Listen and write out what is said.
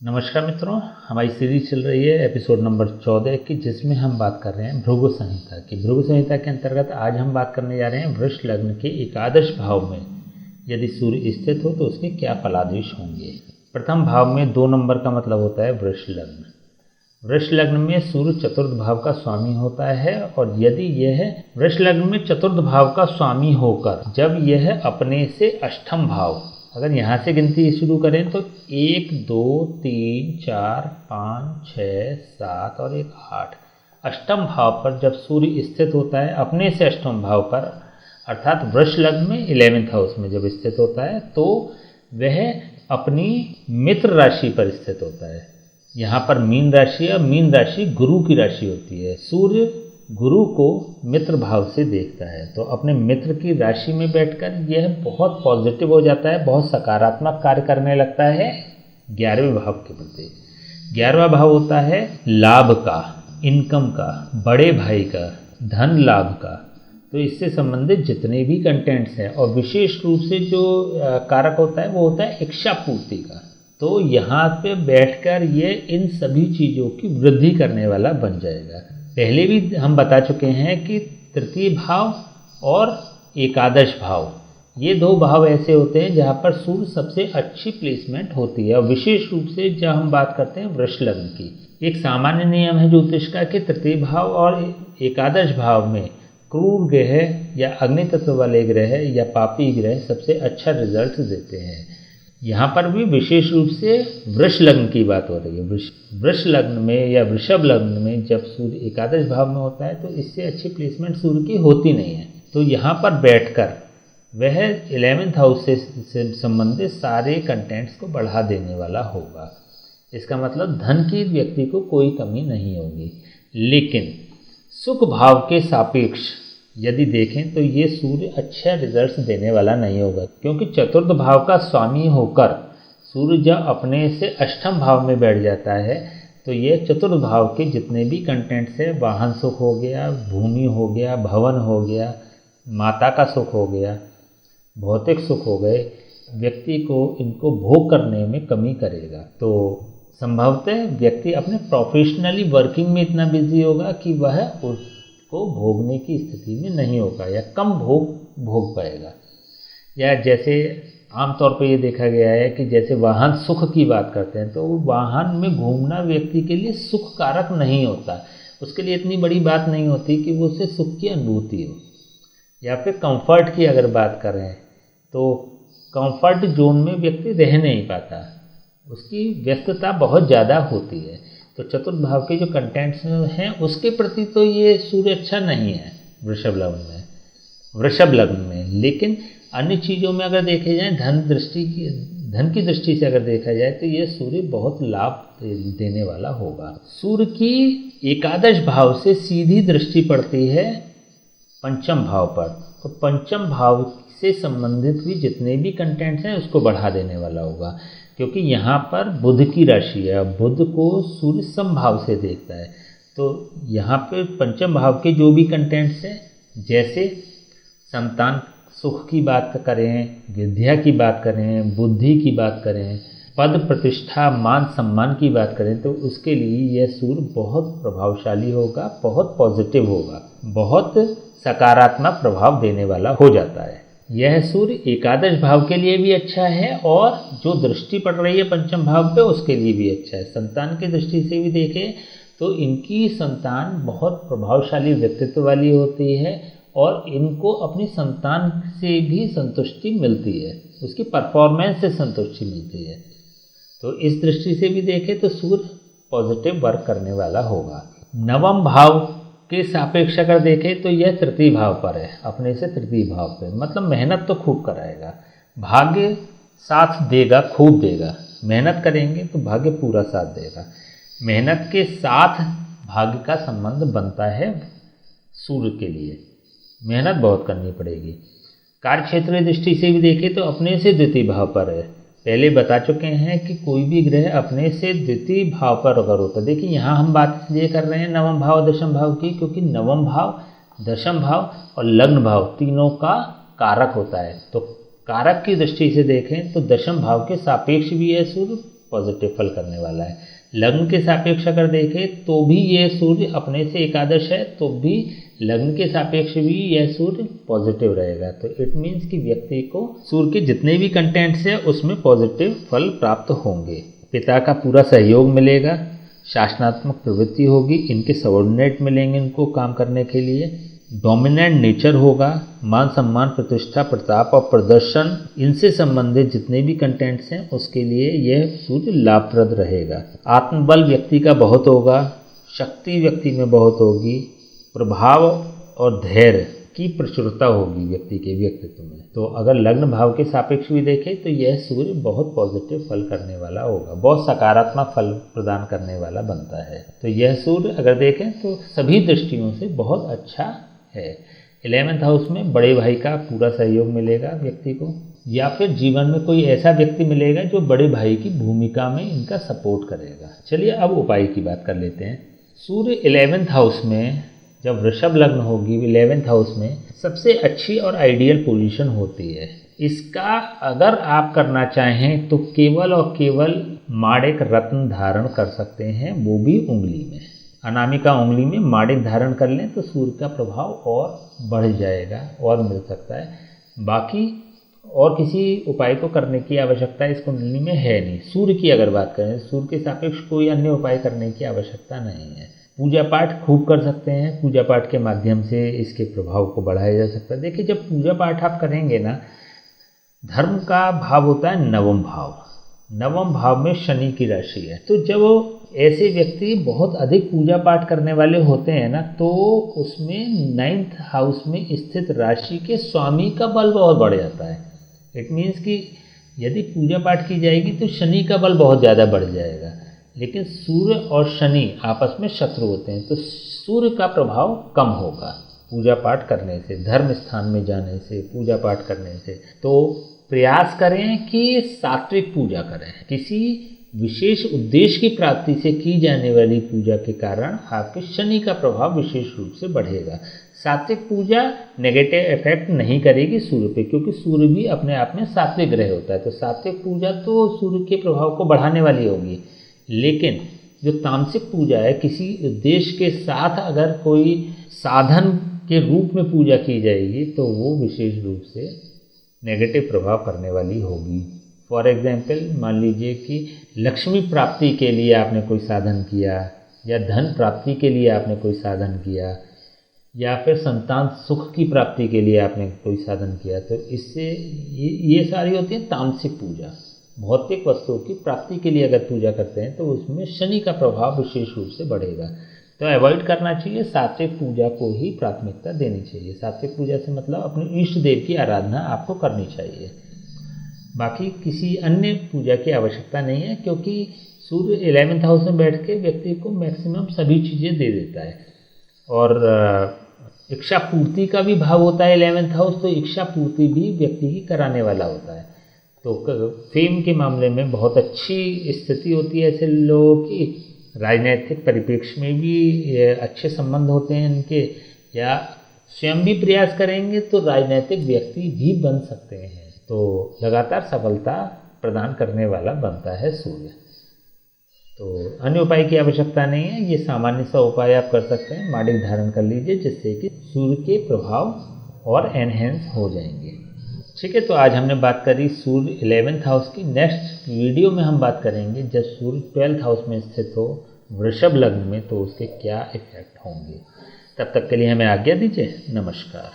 नमस्कार मित्रों, हमारी सीरीज चल रही है एपिसोड नंबर 14 की, जिसमें हम बात कर रहे हैं भृगु संहिता की। भृगु संहिता के अंतर्गत आज हम बात करने जा रहे हैं वृष लग्न के एकादश भाव में यदि सूर्य स्थित हो तो उसके क्या फलादेश होंगे। प्रथम भाव में 2 नंबर का मतलब होता है वृष लग्न। वृष लग्न में सूर्य चतुर्थ भाव का स्वामी होता है, और यदि यह वृष लग्न में चतुर्थ भाव का स्वामी होकर जब यह अपने से अष्टम भाव, अगर यहाँ से गिनती शुरू करें तो 1 2 3 4 5 6 7 और 1 8 अष्टम भाव पर जब सूर्य स्थित होता है अपने से अष्टम भाव पर, अर्थात वृष लग्न में 11वें हाउस में जब स्थित होता है तो वह अपनी मित्र राशि पर स्थित होता है। यहाँ पर मीन राशि है, मीन राशि गुरु की राशि होती है। सूर्य गुरु को मित्र भाव से देखता है, तो अपने मित्र की राशि में बैठकर यह बहुत पॉजिटिव हो जाता है, बहुत सकारात्मक कार्य करने लगता है 11वें भाव के प्रति। 11वां भाव होता है लाभ का, इनकम का, बड़े भाई का, धन लाभ का। तो इससे संबंधित जितने भी कंटेंट्स हैं, और विशेष रूप से जो कारक होता है वो होता है इच्छा पूर्ति का। तो यहाँ पे बैठकर ये इन सभी चीज़ों की वृद्धि करने वाला बन जाएगा। पहले भी हम बता चुके हैं कि तृतीय भाव और एकादश भाव, ये 2 भाव ऐसे होते हैं जहाँ पर सूर्य सबसे अच्छी प्लेसमेंट होती है। और विशेष रूप से जब हम बात करते हैं वृष लग्न की, एक सामान्य नियम है ज्योतिष का कि तृतीय भाव और एकादश भाव में क्रूर ग्रह या अग्नि तत्व वाले ग्रह या पापी ग्रह सबसे अच्छा रिजल्ट देते हैं। यहाँ पर भी विशेष रूप से वृष लग्न की बात हो रही है। वृष लग्न में या वृषभ लग्न में जब सूर्य एकादश भाव में होता है तो इससे अच्छी प्लेसमेंट सूर्य की होती नहीं है। तो यहाँ पर बैठकर वह 11वें हाउस से संबंधित सारे कंटेंट्स को बढ़ा देने वाला होगा। इसका मतलब धन की व्यक्ति को कोई कमी नहीं होगी। लेकिन सुख भाव के सापेक्ष यदि देखें तो ये सूर्य अच्छा रिजल्ट्स देने वाला नहीं होगा, क्योंकि चतुर्थ भाव का स्वामी होकर सूर्य जब अपने से अष्टम भाव में बैठ जाता है तो ये चतुर्थ भाव के जितने भी कंटेंट्स है, वाहन सुख हो गया, भूमि हो गया, भवन हो गया, माता का सुख हो गया, भौतिक सुख हो गए, व्यक्ति को इनको भोग करने में कमी करेगा। तो संभवतः व्यक्ति अपने प्रोफेशनली वर्किंग में इतना बिजी होगा कि वह को भोगने की स्थिति में नहीं होगा या कम भोग पाएगा। या जैसे आमतौर पर ये देखा गया है कि जैसे वाहन सुख की बात करते हैं तो वाहन में घूमना व्यक्ति के लिए सुख कारक नहीं होता, उसके लिए इतनी बड़ी बात नहीं होती कि वो उसे सुख की अनुभूति हो। या फिर कंफर्ट की अगर बात करें तो कंफर्ट जोन में व्यक्ति रह नहीं पाता, उसकी व्यस्तता बहुत ज़्यादा होती है। तो चतुर्थ भाव के जो कंटेंट्स हैं उसके प्रति तो ये सूर्य अच्छा नहीं है वृषभ लग्न में। लेकिन अन्य चीज़ों में अगर देखे जाए, धन की दृष्टि से अगर देखा जाए तो ये सूर्य बहुत लाभ देने वाला होगा। सूर्य की एकादश भाव से सीधी दृष्टि पड़ती है पंचम भाव पर, तो पंचम भाव से संबंधित भी जितने भी कंटेंट्स हैं उसको बढ़ा देने वाला होगा, क्योंकि यहाँ पर बुध की राशि है। बुध को सूर्य समभाव से देखता है, तो यहाँ पर पंचम भाव के जो भी कंटेंट्स हैं, जैसे संतान सुख की बात करें, विद्या की बात करें, बुद्धि की बात करें, पद प्रतिष्ठा मान सम्मान की बात करें, तो उसके लिए यह सूर्य बहुत प्रभावशाली होगा, बहुत पॉजिटिव होगा, बहुत सकारात्मक प्रभाव देने वाला हो जाता है। यह सूर्य एकादश भाव के लिए भी अच्छा है, और जो दृष्टि पड़ रही है पंचम भाव पे उसके लिए भी अच्छा है। संतान की दृष्टि से भी देखें तो इनकी संतान बहुत प्रभावशाली व्यक्तित्व वाली होती है, और इनको अपनी संतान से भी संतुष्टि मिलती है, उसकी परफॉर्मेंस से संतुष्टि मिलती है। तो इस दृष्टि से भी देखें तो सूर्य पॉजिटिव वर्क करने वाला होगा। नवम भाव के सापेक्ष अगर देखें तो यह तृतीय भाव पर है, अपने से तृतीय भाव पे, मतलब मेहनत तो खूब कराएगा, भाग्य साथ देगा, खूब देगा। मेहनत करेंगे तो भाग्य पूरा साथ देगा। मेहनत के साथ भाग्य का संबंध बनता है सूर्य के लिए, मेहनत बहुत करनी पड़ेगी। कार्यक्षेत्र दृष्टि से भी देखें तो अपने से द्वितीय भाव पर है। पहले बता चुके हैं कि कोई भी ग्रह अपने से द्वितीय भाव पर अगर होता है, देखिए यहाँ हम बात इसलिए कर रहे हैं नवम भाव दशम भाव की, क्योंकि नवम भाव, दशम भाव और लग्न भाव तीनों का कारक होता है। तो कारक की दृष्टि से देखें तो दशम भाव के सापेक्ष भी है सूर्य, पॉजिटिव फल करने वाला है। लग्न के सापेक्ष अगर देखें तो भी यह सूर्य अपने से एकादश है, तो भी लग्न के सापेक्ष भी यह सूर्य पॉजिटिव रहेगा। तो इट मीन्स कि व्यक्ति को सूर्य के जितने भी कंटेंट्स हैं उसमें पॉजिटिव फल प्राप्त होंगे। पिता का पूरा सहयोग मिलेगा, शासनात्मक प्रवृत्ति होगी, इनके सबऑर्डिनेट मिलेंगे इनको काम करने के लिए, डोमिनेंट नेचर होगा, मान सम्मान प्रतिष्ठा प्रताप और प्रदर्शन इनसे संबंधित जितने भी कंटेंट्स हैं उसके लिए यह सूर्य लाभप्रद रहेगा। आत्मबल व्यक्ति का बहुत होगा, शक्ति व्यक्ति में बहुत होगी, प्रभाव और धैर्य की प्रचुरता होगी व्यक्ति के व्यक्तित्व में। तो अगर लग्न भाव के सापेक्ष भी देखें तो यह सूर्य बहुत पॉजिटिव फल करने वाला होगा, बहुत सकारात्मक फल प्रदान करने वाला बनता है। तो यह सूर्य अगर देखें तो सभी दृष्टियों से बहुत अच्छा है। 11वें हाउस में बड़े भाई का पूरा सहयोग मिलेगा व्यक्ति को, या फिर जीवन में कोई ऐसा व्यक्ति मिलेगा जो बड़े भाई की भूमिका में इनका सपोर्ट करेगा। चलिए अब उपाय की बात कर लेते हैं। सूर्य 11वें हाउस में जब वृषभ लग्न होगी 11वें हाउस में सबसे अच्छी और आइडियल पोजीशन होती है। इसका अगर आप करना चाहें तो केवल और केवल माणिक रत्न धारण कर सकते हैं, वो भी उंगली में, अनामिका उंगली में माणिक धारण कर लें तो सूर्य का प्रभाव और बढ़ जाएगा और मिल सकता है। बाकी और किसी उपाय को करने की आवश्यकता इस कुंडली में है नहीं। सूर्य की अगर बात करें, सूर्य के सापेक्ष कोई अन्य उपाय करने की आवश्यकता नहीं है। पूजा पाठ खूब कर सकते हैं, पूजा पाठ के माध्यम से इसके प्रभाव को बढ़ाया जा सकता है। देखिए, जब पूजा पाठ आप करेंगे ना, धर्म का भाव होता है नवम भाव, नवम भाव में शनि की राशि है। तो जब ऐसे व्यक्ति बहुत अधिक पूजा पाठ करने वाले होते हैं ना, तो उसमें 9th हाउस में स्थित राशि के स्वामी का बल बहुत बढ़ जाता है। इट मीन्स कि यदि पूजा पाठ की जाएगी तो शनि का बल बहुत ज़्यादा बढ़ जाएगा। लेकिन सूर्य और शनि आपस में शत्रु होते हैं, तो सूर्य का प्रभाव कम होगा पूजा पाठ करने से, धर्म स्थान में जाने से, पूजा पाठ करने से। तो प्रयास करें कि सात्विक पूजा करें। किसी विशेष उद्देश्य की प्राप्ति से की जाने वाली पूजा के कारण आपके शनि का प्रभाव विशेष रूप से बढ़ेगा। सात्विक पूजा नेगेटिव इफेक्ट नहीं करेगी सूर्य पे, क्योंकि सूर्य भी अपने आप में सात्विक ग्रह होता है। तो सात्विक पूजा तो सूर्य के प्रभाव को बढ़ाने वाली होगी। लेकिन जो तामसिक पूजा है, किसी उद्देश्य के साथ अगर कोई साधन के रूप में पूजा की जाएगी तो वो विशेष रूप से नेगेटिव प्रभाव करने वाली होगी। फॉर एग्जाम्पल, मान लीजिए कि लक्ष्मी प्राप्ति के लिए आपने कोई साधन किया, या धन प्राप्ति के लिए आपने कोई साधन किया, या फिर संतान सुख की प्राप्ति के लिए आपने कोई साधन किया, तो इससे ये सारी होती है तामसिक पूजा। भौतिक वस्तुओं की प्राप्ति के लिए अगर पूजा करते हैं तो उसमें शनि का प्रभाव विशेष रूप से बढ़ेगा। तो अवॉइड करना चाहिए, सात्विक पूजा को ही प्राथमिकता देनी चाहिए। सात्विक पूजा से मतलब अपने इष्ट देव की आराधना आपको करनी चाहिए। बाकी किसी अन्य पूजा की आवश्यकता नहीं है, क्योंकि सूर्य 11वें हाउस में बैठ के व्यक्ति को मैक्सिमम सभी चीज़ें दे देता है। और इच्छा पूर्ति का भी भाव होता है 11वें हाउस, तो इच्छा पूर्ति भी व्यक्ति की कराने वाला होता है। तो फेम के मामले में बहुत अच्छी स्थिति होती है ऐसे लोगों की। राजनीतिक परिप्रेक्ष्य में भी अच्छे संबंध होते हैं इनके, या स्वयं भी प्रयास करेंगे तो राजनीतिक व्यक्ति भी बन सकते हैं। तो लगातार सफलता प्रदान करने वाला बनता है सूर्य। तो अन्य उपाय की आवश्यकता नहीं है, ये सामान्य सा उपाय आप कर सकते हैं। माणिक धारण कर लीजिए, जिससे कि सूर्य के प्रभाव और एनहेंस हो जाएंगे। ठीक है, तो आज हमने बात करी सूर्य 11वें हाउस की। नेक्स्ट वीडियो में हम बात करेंगे जब सूर्य 12th हाउस में स्थित हो वृषभ लग्न में, तो उसके क्या इफेक्ट होंगे। तब तक के लिए हमें आज्ञा दीजिए। नमस्कार।